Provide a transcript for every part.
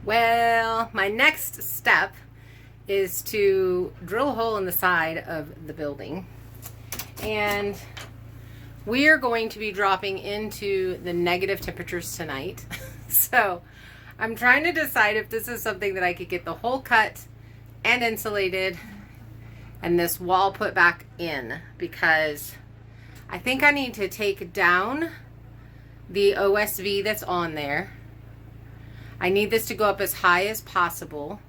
Well, my next step is to drill a hole in the side of the building. And we are going to be dropping into the negative temperatures tonight. So I'm trying to decide if this is something that I could get the hole cut and insulated and this wall put back in, because I think I need to take down the OSB that's on there. I need this to go up as high as possible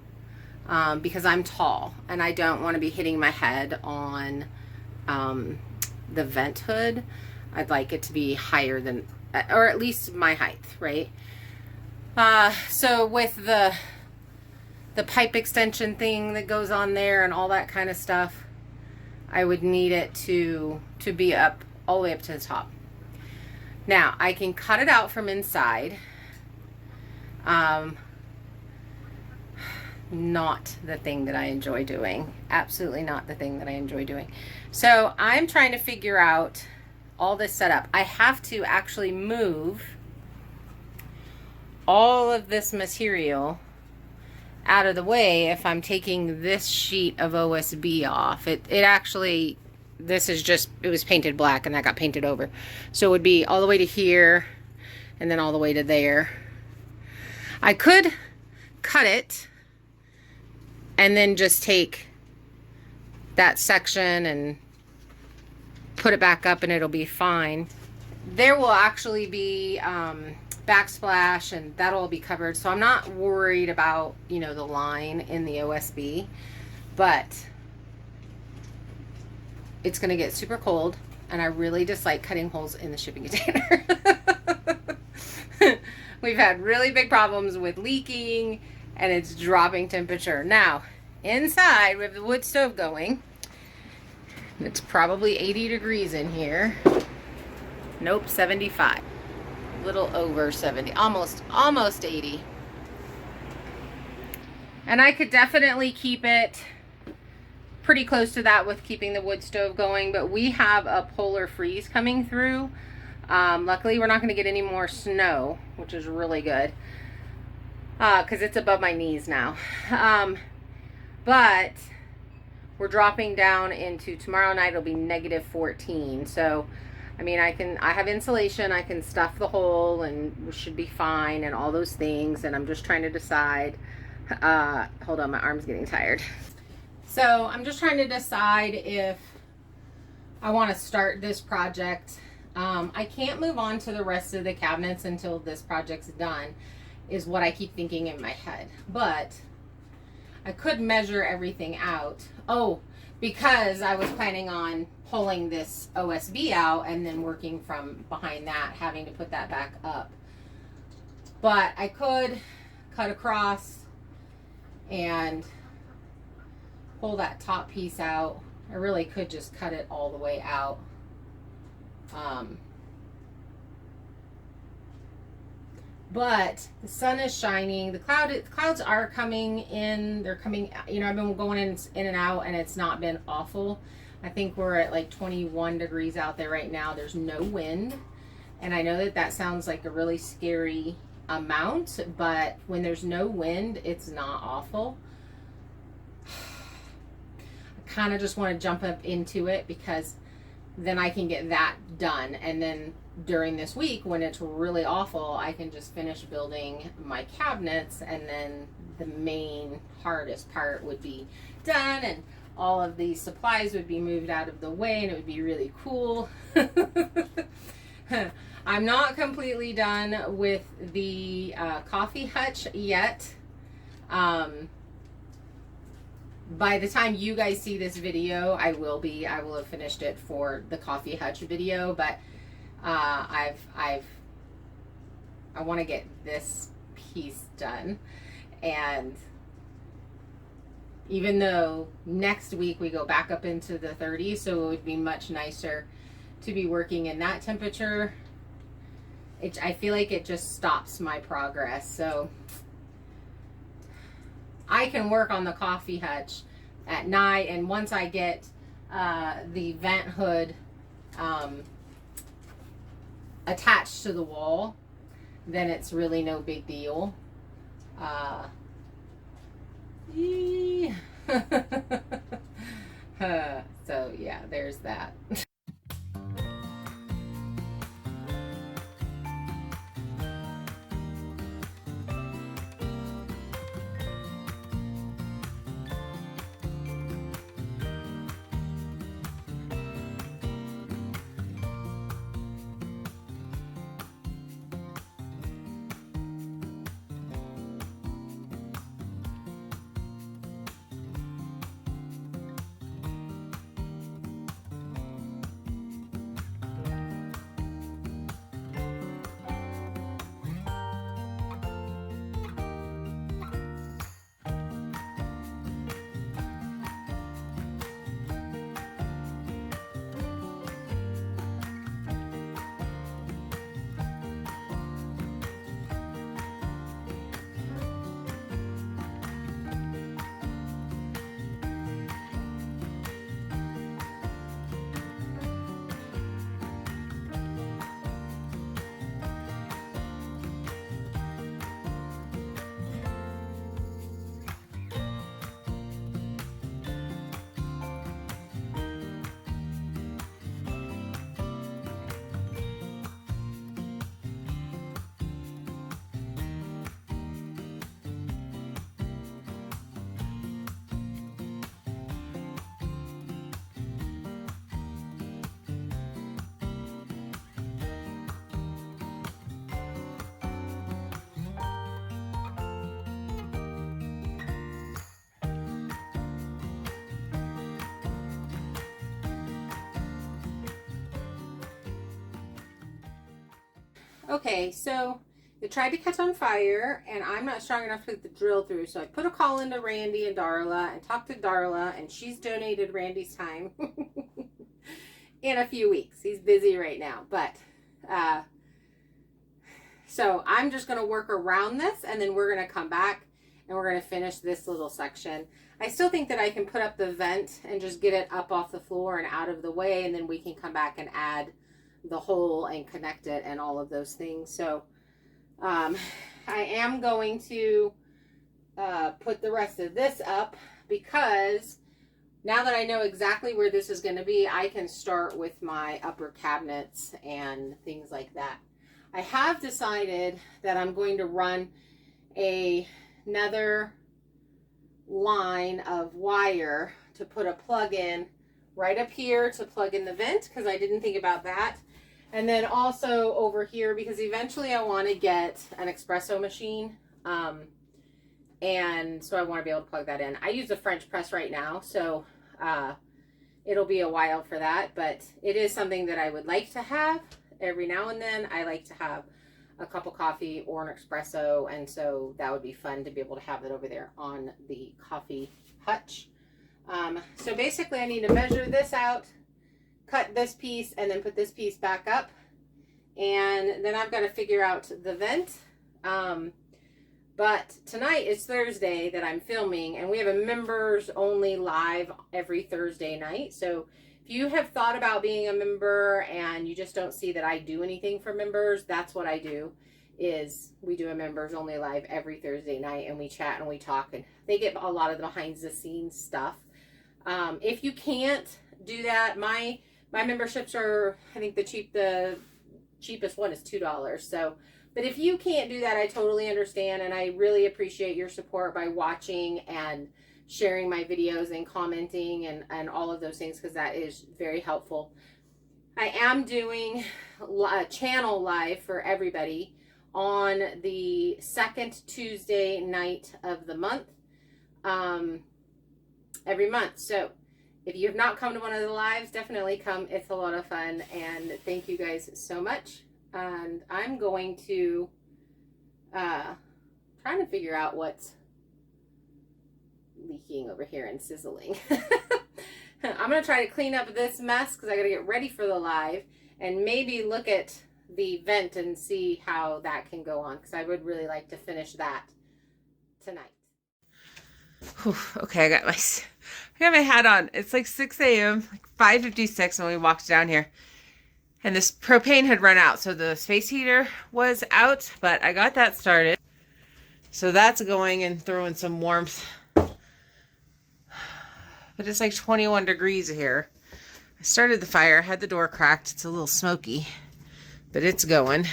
because I'm tall and I don't want to be hitting my head on the vent hood. I'd like it to be higher than, or at least my height, right? So with the pipe extension thing that goes on there and all that kind of stuff, I would need it to be up all the way up to the top. Now I can cut it out from inside. Not the thing that I enjoy doing. Absolutely not the thing that I enjoy doing. So I'm trying to figure out all this setup. I have to actually move all of this material out of the way if I'm taking this sheet of OSB off. It actually, this is just, it was painted black and that got painted over. So it would be all the way to here and then all the way to there. I could cut it and then just take that section and put it back up and it'll be fine. There will actually be backsplash and that'll all be covered, so I'm not worried about, you know, the line in the OSB, but it's gonna get super cold and I really dislike cutting holes in the shipping container. We've had really big problems with leaking and it's dropping temperature. Now, inside we have the wood stove going. It's probably 80 degrees in here. Nope, 75. A little over 70, almost 80. And I could definitely keep it pretty close to that with keeping the wood stove going, but we have a polar freeze coming through. Luckily, we're not going to get any more snow, which is really good, because it's above my knees now. But we're dropping down into, tomorrow night it'll be negative 14. So, I mean, I have insulation, I can stuff the hole and we should be fine and all those things. And I'm just trying to decide, hold on, my arm's getting tired. So I'm just trying to decide if I want to start this project. I can't move on to the rest of the cabinets until this project's done, is what I keep thinking in my head. But I could measure everything out. Oh, because I was planning on pulling this OSB out and then working from behind that, having to put that back up. But I could cut across and pull that top piece out. I really could just cut it all the way out. But the sun is shining. The clouds are coming in. They're coming, you know, I've been going in and out and it's not been awful. I think we're at like 21 degrees out there right now. There's no wind. And I know that that sounds like a really scary amount, but when there's no wind, it's not awful. I kind of just want to jump up into it because then I can get that done. And then during this week when it's really awful, I can just finish building my cabinets, and then the main hardest part would be done and all of these supplies would be moved out of the way and it would be really cool. I'm not completely done with the coffee hutch yet. By the time you guys see this video, I will have finished it for the coffee hutch video, but I want to get this piece done. And even though next week we go back up into the 30s, so it would be much nicer to be working in that temperature, I feel like it just stops my progress. So I can work on the coffee hutch at night, and once I get the vent hood attached to the wall, then it's really no big deal. So yeah, there's that. Okay, so it tried to catch on fire, and I'm not strong enough to get the drill through, so I put a call into Randy and Darla and talked to Darla, and she's donated Randy's time in a few weeks. He's busy right now, but so I'm just going to work around this, and then we're going to come back and we're going to finish this little section. I still think that I can put up the vent and just get it up off the floor and out of the way, and then we can come back and add the hole and connect it and all of those things. So I am going to put the rest of this up, because now that I know exactly where this is going to be, I can start with my upper cabinets and things like that. I have decided that I'm going to run another line of wire to put a plug in right up here to plug in the vent, because I didn't think about that. And then also over here, because eventually I want to get an espresso machine. And so I want to be able to plug that in. I use a French press right now, so it'll be a while for that. But it is something that I would like to have every now and then. I like to have a cup of coffee or an espresso. And so that would be fun to be able to have that over there on the coffee hutch. So basically I need to measure this out, cut this piece, and then put this piece back up, and then I've got to figure out the vent. But tonight is Thursday that I'm filming, and we have a members only live every Thursday night. So if you have thought about being a member and you just don't see that I do anything for members, that's what I do. Is we do a members only live every Thursday night, and we chat and we talk, and they get a lot of the behind the scenes stuff. If you can't do that, my memberships are, I think the cheapest one is $2. So, but if you can't do that, I totally understand, and I really appreciate your support by watching and sharing my videos and commenting and all of those things, because that is very helpful. I am doing a channel live for everybody on the second Tuesday night of the month, every month. So if you have not come to one of the lives, definitely come. It's a lot of fun, and thank you guys so much. And I'm going to trying to figure out what's leaking over here and sizzling. I'm going to try to clean up this mess, because I got to get ready for the live, and maybe look at the vent and see how that can go on, because I would really like to finish that tonight. Whew, okay, I got my hat on. It's like 6 a.m., like 5:56 when we walked down here. And this propane had run out, so the space heater was out, but I got that started. So that's going and throwing some warmth. But it's like 21 degrees here. I started the fire, had the door cracked. It's a little smoky, but it's going.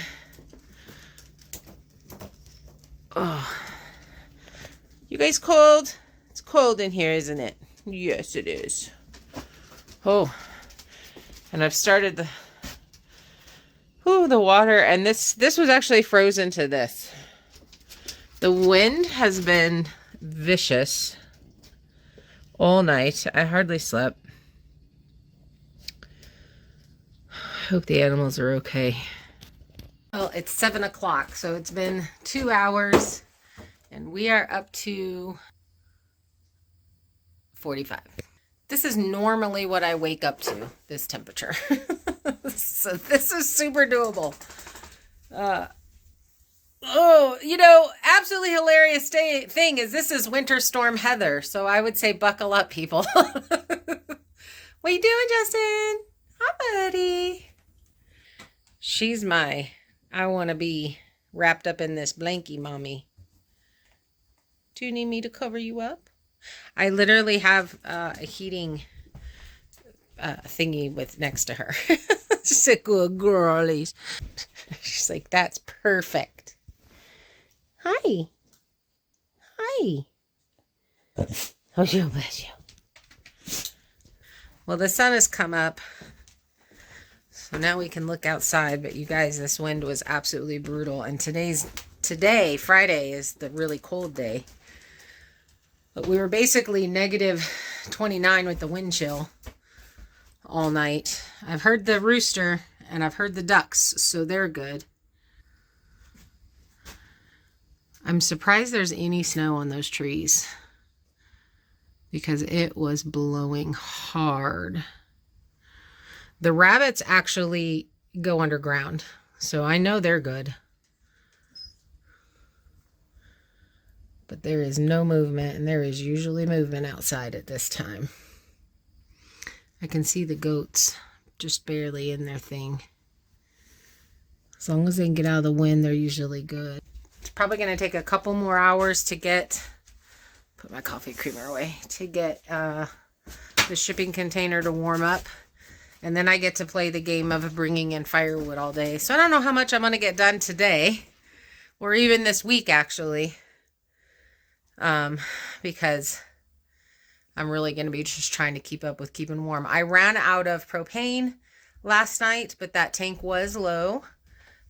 Oh, you guys cold? It's cold in here, isn't it? Yes, it is. Oh, and I've started the water, and this was actually frozen to this. The wind has been vicious all night. I hardly slept. Hope the animals are okay. Well, it's 7 o'clock, so it's been 2 hours, and we are up to 45. This is normally what I wake up to, this temperature. So this is super doable. Oh, you know, absolutely hilarious thing is this is Winter Storm Heather, so I would say buckle up, people. What you doing, Justin? Hi, buddy. She's my, I want to be wrapped up in this blankie, mommy. Do you need me to cover you up? I literally have a heating thingy with next to her. She's a good girlies. She's like, that's perfect. Hi. Hi. Oh, you bless you. Well, the sun has come up. So now we can look outside, but you guys, this wind was absolutely brutal. And today, Friday, is the really cold day. But we were basically negative 29 with the wind chill all night. I've heard the rooster and I've heard the ducks, so they're good. I'm surprised there's any snow on those trees because it was blowing hard. The rabbits actually go underground, so I know they're good. But there is no movement, and there is usually movement outside at this time. I can see the goats just barely in their thing. As long as they can get out of the wind, they're usually good. It's probably going to take a couple more hours to get, put my coffee creamer away, to get the shipping container to warm up. And then I get to play the game of bringing in firewood all day. So I don't know how much I'm going to get done today, or even this week, actually. Because I'm really going to be just trying to keep up with keeping warm. I ran out of propane last night, but that tank was low.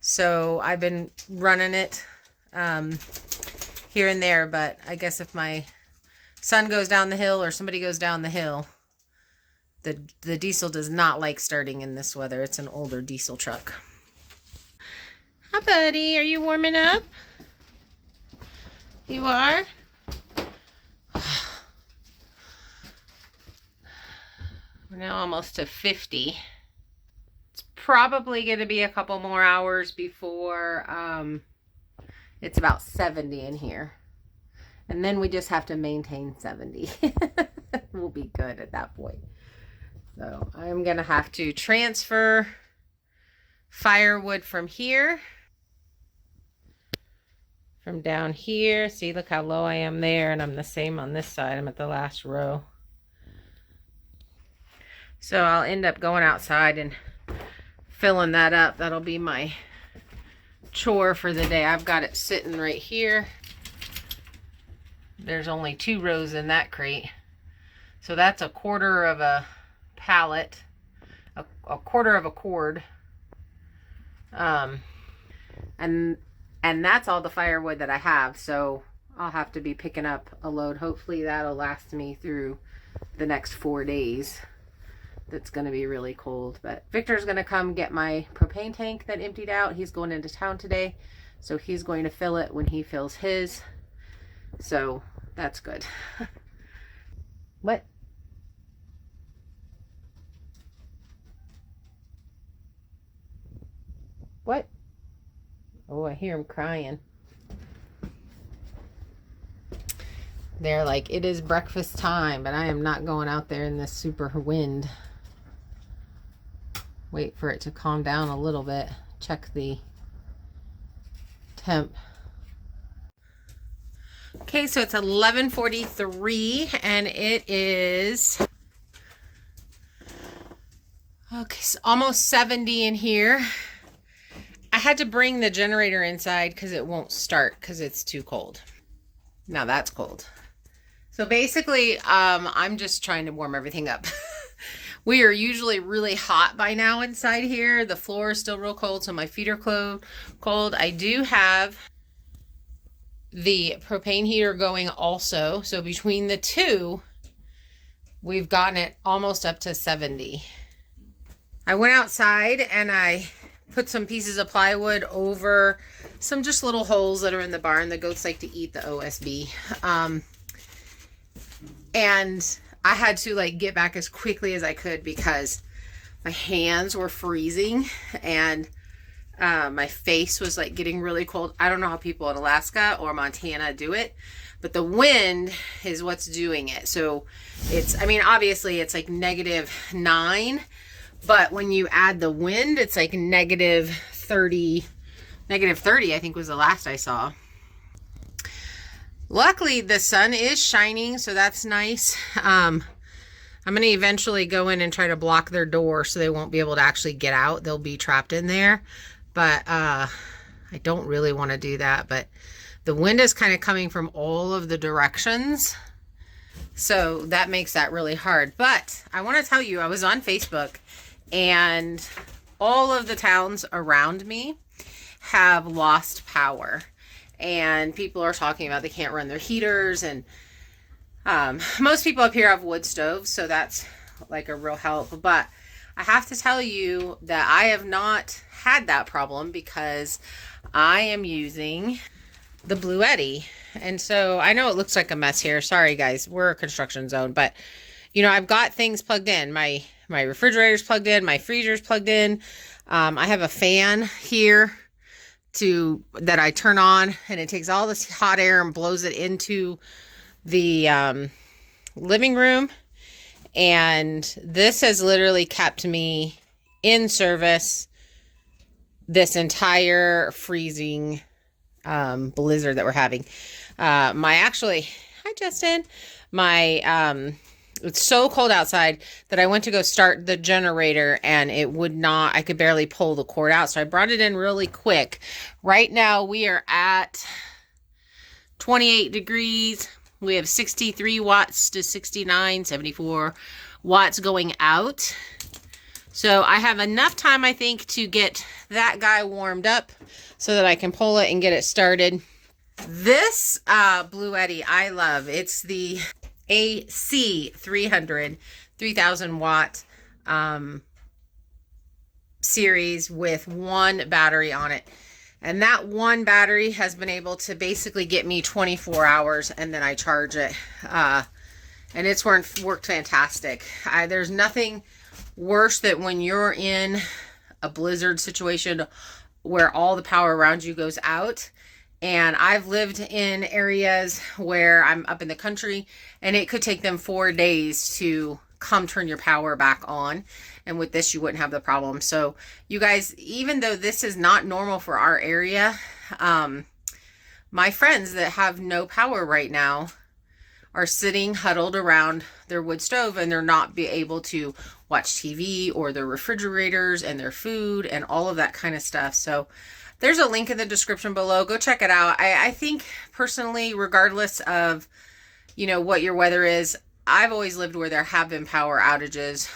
So I've been running it here and there. But I guess if my son goes down the hill or somebody goes down the hill, the diesel does not like starting in this weather. It's an older diesel truck. Hi, buddy. Are you warming up? You are? We're now almost to 50. It's probably going to be a couple more hours before it's about 70 in here. And then we just have to maintain 70. We'll be good at that point. So I'm going to have to transfer firewood from here. From down here. See, look how low I am there. And I'm the same on this side. I'm at the last row. So I'll end up going outside and filling that up. That'll be my chore for the day. I've got it sitting right here. There's only 2 rows in that crate. So that's a quarter of a pallet, a quarter of a cord. And that's all the firewood that I have. So I'll have to be picking up a load. Hopefully that'll last me through the next 4 days. That's going to be really cold. But Victor's going to come get my propane tank that emptied out. He's going into town today. So he's going to fill it when he fills his. So that's good. What? What? Oh, I hear him crying. They're like, it is breakfast time, but I am not going out there in this super wind. Wait for it to calm down a little bit. Check the temp. Okay, so it's 11:43 and it is okay, so almost 70 in here. I had to bring the generator inside because it won't start because it's too cold. Now that's cold. So basically, I'm just trying to warm everything up. We are usually really hot by now inside here. The floor is still real cold, so my feet are cold. I do have the propane heater going also. So between the two, we've gotten it almost up to 70. I went outside and I put some pieces of plywood over some just little holes that are in the barn. The goats like to eat the OSB. And I had to like get back as quickly as I could because my hands were freezing and my face was like getting really cold. I don't know how people in Alaska or Montana do it, but the wind is what's doing it. So it's, I mean, obviously it's like -9, but when you add the wind, it's like -30, -30, I think was the last I saw. Luckily, the sun is shining, so that's nice. I'm going to eventually go in and try to block their door so they won't be able to actually get out. They'll be trapped in there. But I don't really want to do that. But the wind is kind of coming from all of the directions. So that makes that really hard. But I want to tell you, I was on Facebook and all of the towns around me have lost power. And people are talking about they can't run their heaters. And most people up here have wood stoves, so that's like a real help. But I have to tell you that I have not had that problem because I am using the Bluetti. And so I know it looks like a mess here. Sorry, guys. We're a construction zone. But, you know, I've got things plugged in. My refrigerator's plugged in. My freezer's plugged in. I have a fan here that I turn on, and it takes all this hot air and blows it into the living room. And this has literally kept me in service this entire freezing blizzard that we're having. Hi Justin, it's so cold outside that I went to go start the generator and it would not, I could barely pull the cord out. So I brought it in really quick. Right now we are at 28 degrees. We have 63 watts to 69, 74 watts going out. So I have enough time, I think, to get that guy warmed up so that I can pull it and get it started. This Bluetti I love. It's the AC300 3000 watt series with one battery on it. And that one battery has been able to basically get me 24 hours and then I charge it. And it's worked fantastic. There's nothing worse than when you're in a blizzard situation where all the power around you goes out. And I've lived in areas where I'm up in the country and it could take them 4 days to come turn your power back on. And with this, you wouldn't have the problem. So you guys, even though this is not normal for our area, my friends that have no power right now are sitting huddled around their wood stove and they're not be able to watch TV or their refrigerators and their food and all of that kind of stuff. So there's a link in the description below. Go check it out. I think personally, regardless of, you know, what your weather is, I've always lived where there have been power outages.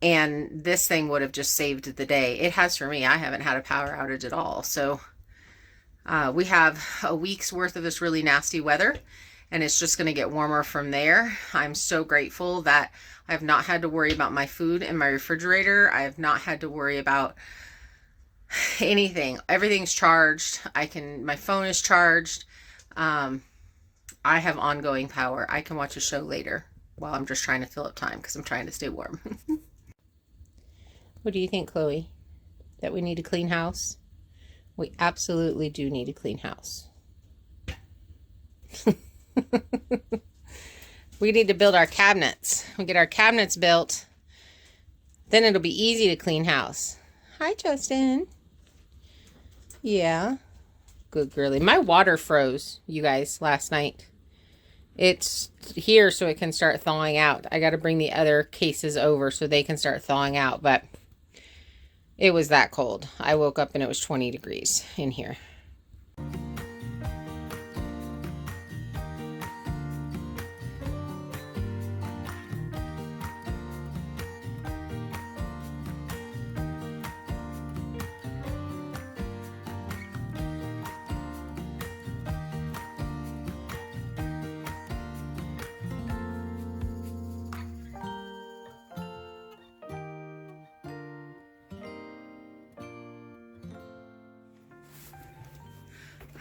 And this thing would have just saved the day. It has for me. I haven't had a power outage at all. So we have a week's worth of this really nasty weather and it's just going to get warmer from there. I'm so grateful that I've not had to worry about my food in my refrigerator. I have not had to worry about anything. Everything's charged. My phone is charged. I have ongoing power. I can watch a show later while I'm just trying to fill up time because I'm trying to stay warm. What do you think, Chloe? That we need a clean house? We absolutely do need a clean house. We need to build our cabinets. We get our cabinets built, then it'll be easy to clean house. Hi, Justin. Yeah. Good girly. My water froze, you guys, last night. It's here so it can start thawing out. I got to bring the other cases over so they can start thawing out, but it was that cold. I woke up and it was 20 degrees in here.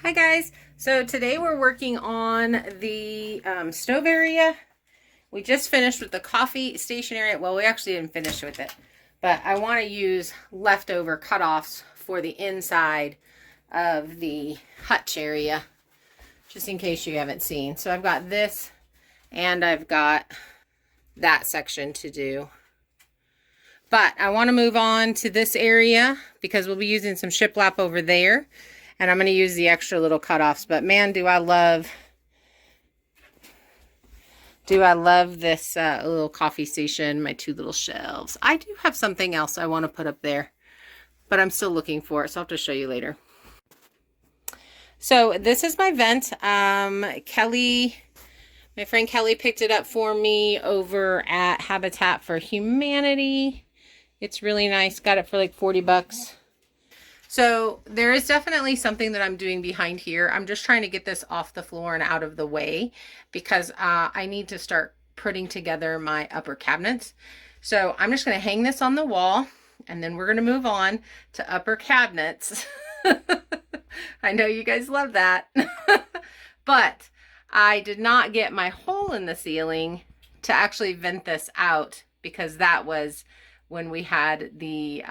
Hi guys, so today we're working on the stove area. We just finished with the coffee station area. Well, we actually didn't finish with it, but I want to use leftover cutoffs for the inside of the hutch area, just in case you haven't seen. So I've got this and I've got that section to do. But I want to move on to this area because we'll be using some shiplap over there. And I'm going to use the extra little cutoffs. But man, do I love this little coffee station, my two little shelves. I do have something else I want to put up there, but I'm still looking for it, so I'll have to show you later. So this is my vent. Kelly, my friend Kelly picked it up for me over at Habitat for Humanity. It's really nice. Got it for like 40 bucks. So there is definitely something that I'm doing behind here. I'm just trying to get this off the floor and out of the way because I need to start putting together my upper cabinets. So I'm just going to hang this on the wall and then we're going to move on to upper cabinets. I know you guys love that. But I did not get my hole in the ceiling to actually vent this out because that was when we had the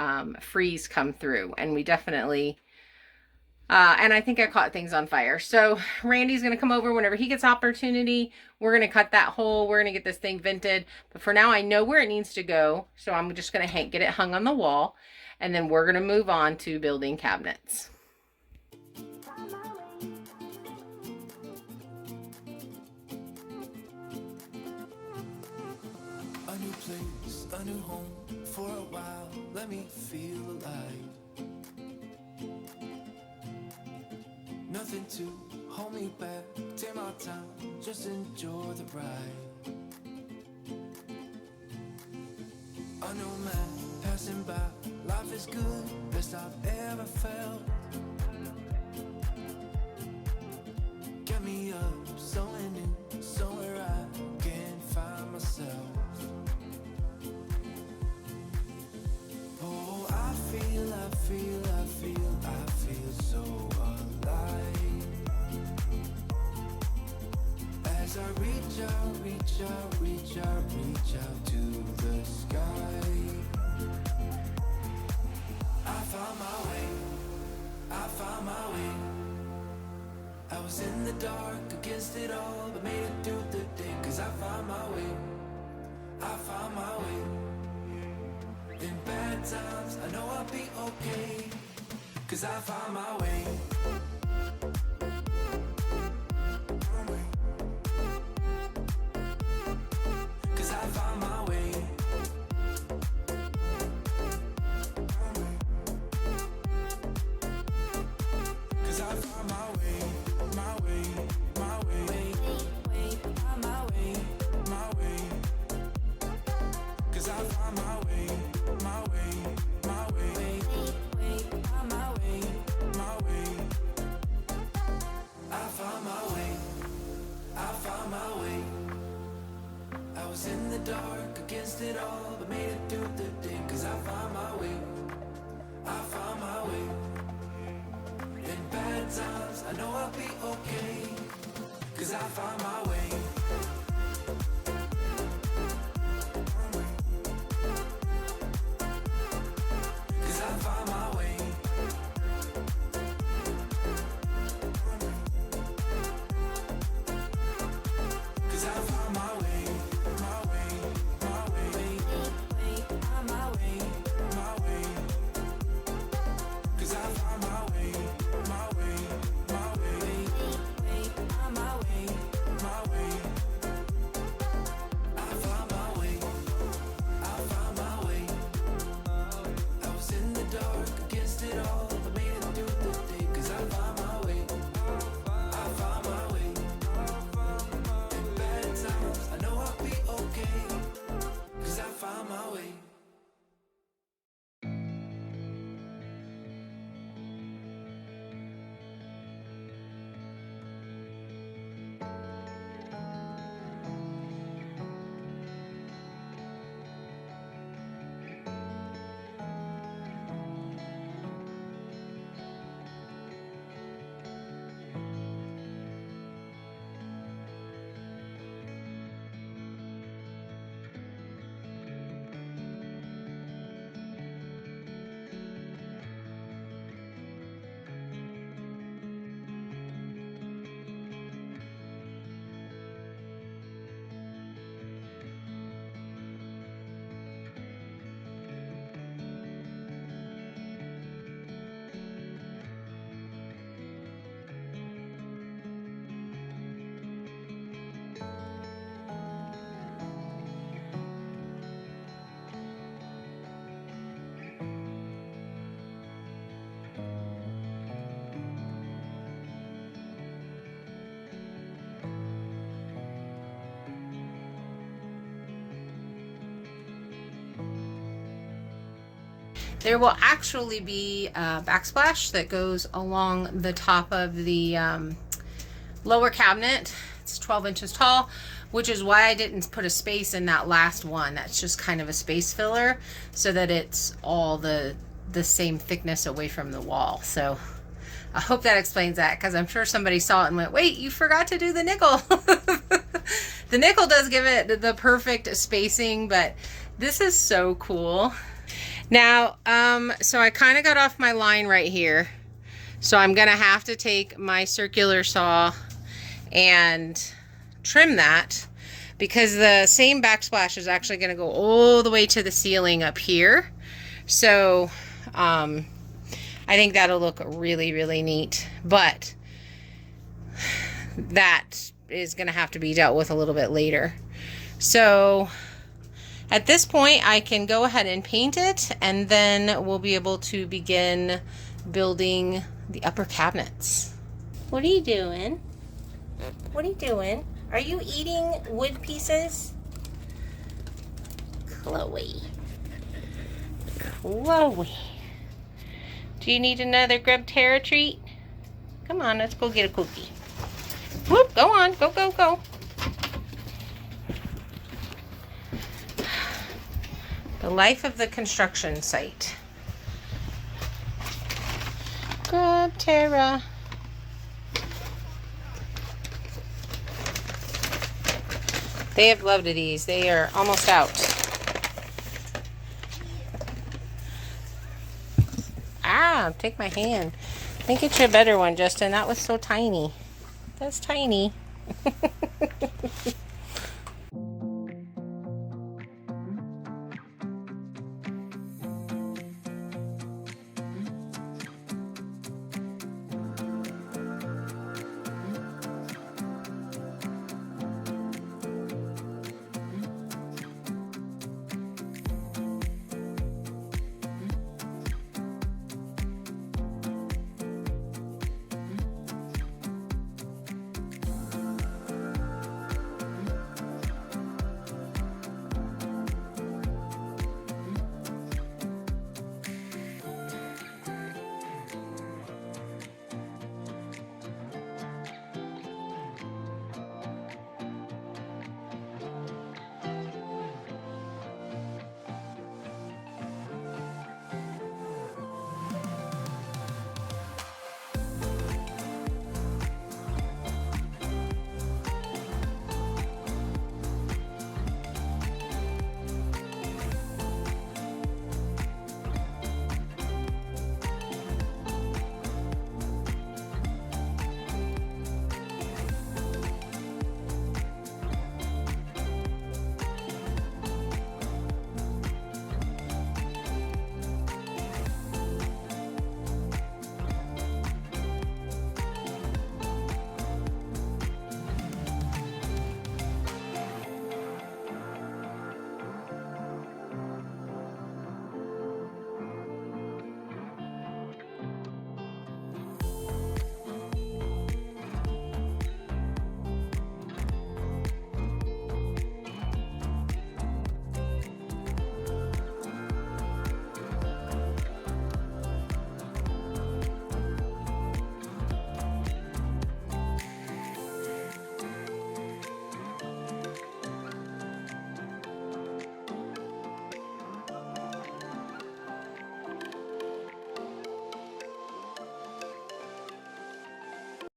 freeze come through, and we definitely, and I think I caught things on fire. So Randy's gonna come over whenever he gets opportunity. We're gonna cut that hole. We're gonna get this thing vented. But for now, I know where it needs to go. So I'm just gonna get it hung on the wall, and then we're gonna move on to building cabinets. A new place, a new home. For a while, let me feel alive. Nothing to hold me back. Take my time, just enjoy the ride. A new man passing by. Life is good, best I've ever felt. Get me up, somewhere new, somewhere I can find myself. I feel so alive. As I reach out to the sky. I found my way. I was in the dark against it all, but made it through the day. Cause I found my way. In bad times, I know I'll be okay. Cause I found my way. Cause I found my way. Cause I found my way. My way. Cause I found my way. My way. I was in the dark against it all, but made it through the day. Cause I found my way. In bad times, I know I'll be okay. Cause I found my way. Cause I found my way. Cause I found my way. Cause I found my way. There will actually be a backsplash that goes along the top of the lower cabinet. It's 12 inches tall, which is why I didn't put a space in that last one. That's just kind of a space filler so that it's all the same thickness away from the wall. So I hope that explains that, because I'm sure somebody saw it and went, wait, you forgot to do the nickel. The nickel does give it the perfect spacing, but this is so cool. Now, so I kind of got off my line right here. So I'm going to have to take my circular saw and trim that, because the same backsplash is actually going to go all the way to the ceiling up here. So, I think that'll look really, really neat, but that is going to have to be dealt with a little bit later. So at this point, I can go ahead and paint it, and then we'll be able to begin building the upper cabinets. What are you doing? What are you doing? Are you eating wood pieces? Chloe. Chloe. Do you need another Grub Terra treat? Come on, let's go get a cookie. Whoop, go on, go, go, go. The life of the construction site. Grub Terra. They have loved these. They are almost out. Ah, take my hand. I think it's a better one, Justin. That was so tiny. That's tiny.